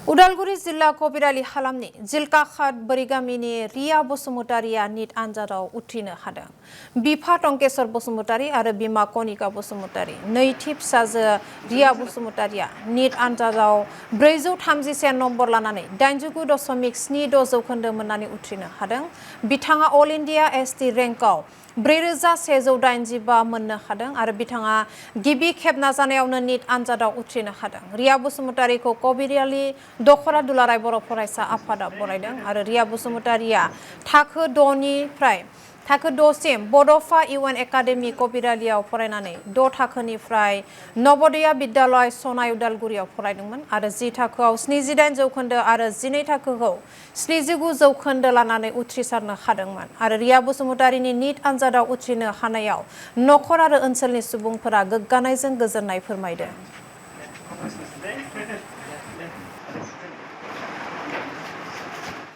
उदालगुरि जिल्ला कबिरालि हालामनि जिलकाखात बोरिगामिनि रिया बसुमतारिया नीट आनजादाव उथ्रिनो हादों। बिफा टंकेश्वर बसुमतारि आरो बिमा कनिका बसुमतारि नैथि फिसाजो रिया बसुमतारिया नीट आनजादाव 433 नम्बर लानानै 89.76 जौखोन्दो मोननानै उथ्रिनो हादों। बिथाङा अल इन्डिया एसटि रेंकआव 4185 मोननो हादों आरो बिथाङा गिबि खेब नाजानायावनो नीट आनजादाव उथ्रिनो हादों। रिया बसुमतारिखौ कबिरालि दखरा दुलाराय बर' फरायसा आफादा बरायदों आरो रिया बसुमतारिया थाखो 6 सिम बड'फा इउएन एकाडेमि कबिरालियाव फरायनानै 6 थाखोनिफ्राय नवोदया बिद्यालय सनाय उदालगुरियाव फरायदोंमोन आरो 10 थाखोआव 78 जौखोन्दो आरो 12 थाखोखौ 79 जौखोन्दो लानानै उथ्रिसारनो हादोंमोन आरो रिया बसुमतारिनि नीट आनजादाव उथ्रिनो हानायाव नखर आरो ओनसोलनि सुबुंफोरा गोग्गानायजों गोजोननाय फोरमायदों।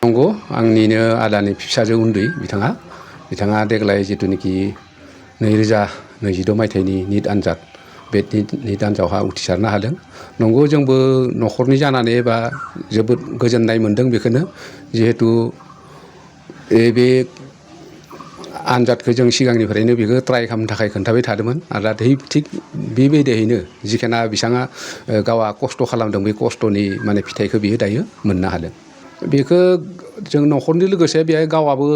नंगौ आंनिनो आदानि फिसाजो उन्दै बिथाङा देग्लाय जिथुनिखि 2022 मायथाइनि नीट आनजाद बे नीट आनजादावहा उथ्रिसारनो हादों। नंगौ जोंबो नखरनि जानानै एबा जोबोद गोजोननाय मोनदों बेखौनो जिहेतु बे आनजादखौ जों सिगांनिफ्रायनो बेखौ ट्राइ खालामनो थाखाय खोन्थाबाय थादोंमोन आरो थिग बेबायदियैनो जिखिना बिथाङा गावहा खस्थ' खालामदों बे खस्थ'नि माने फिथाइखौ बियो दायो मोननो हादों। बेखौ जों नखरनि लोगोसे बेहाय गावाबो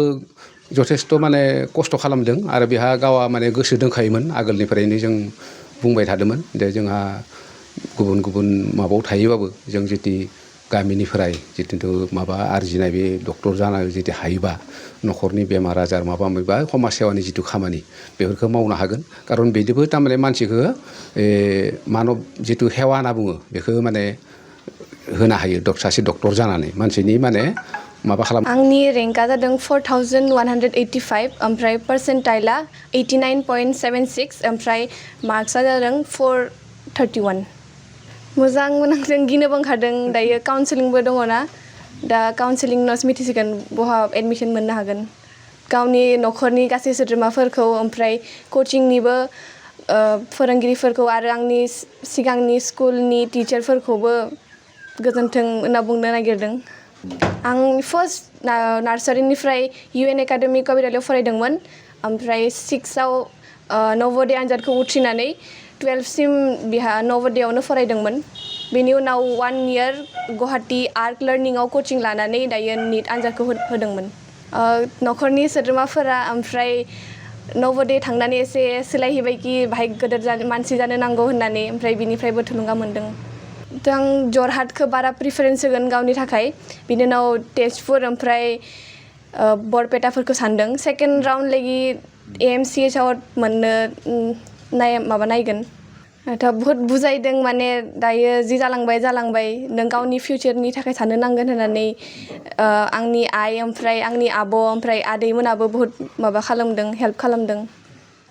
जथेस्थ' माने खस्थ' खालामदों आरो बेहा गावा माने गोसो दंखायोमोन आगोलनिफ्रायनो जों बुंबाय थादोंमोन जे जोंहा गुबुन गुबुन माबायाव थायोबाबो जों जुदि गामिनिफ्राय जिथु माबा आरजिनाय बे डक्टर जानाय जुदि हायोबा नखरनि बेमार आजार माबा समाज सेवानि जिथु खामानि बेफोरखौ मावनो हागोन। खारन बिदिबो थारमाने मानसिखौ मानब जिथु हेवा होनना बुङो बेखौ माने होनो हायो सासे डक्टर जानानै मानसिनि माने माबा खालाम। आंनि रेंकआ जादों 4185 ओमफ्राय पार्सेन्टाइला 89.76 ओमफ्राय मार्क्सआ जादों 431। मोजां मोनांदों गिनोबो ओंखारदों दायो काउन्सेलिंबो दङ ना दा काउन्सेलिं उनावसो मिथिसिगोन बहा एडमिसन मोननो हागोन। गावनि नखरनि गासै सोद्रोमाफोरखौ ओमफ्राय कोचिंनिबो फोरोंगिरिफोरखौ आरो आंनि सिगांनि स्कुलनि टिचारफोरखौबो गोजोन्थों होनना बुंनो नागिरदों। आं फार्स्ट नार्सारिनिफ्राय इउएन एकाडेमि कबिरालियाव फरायदोंमोन ओमफ्राय 6आव नवोदय आनजादखौ उथ्रिनानै 12 सिम बिहा नवोदयावनो फरायदोंमोन। बेनि उनाव 1 इयार गुवाहाटी आर्ट लार्निंआव कचिं लानानै दायो नीट आनजादखौ होदोंमोन। नखरनि सोद्रोमाफोरा ओमफ्राय नवोदय थांनानै एसे सोलायहैबायखि बाहाय गोदोर मानसि जानो नांगौ होननानै ओमफ्राय बिनिफ्रायबो थुलुंगा मोन्दों। आं जरहाटखौ बारा प्रिफारेन्स होगोन गावनि थाखाय बिनि उनाव तेजपुर ओमफ्राय बरपेटाफोरखौ सानदों। सेकेन्ड राउन्ड लागि एएमसिएचआव मोननो नायगोन। बहुत बुजायदों माने दायो जि जालांबाय नों गावनि फिउचारनि थाखाय साननो नांगोन होननानै आंनि आइ ओमफ्राय आंनि आब' ओमफ्राय आदैमोनाबो बहुत माबा खालामदों हेल्प खालामदों।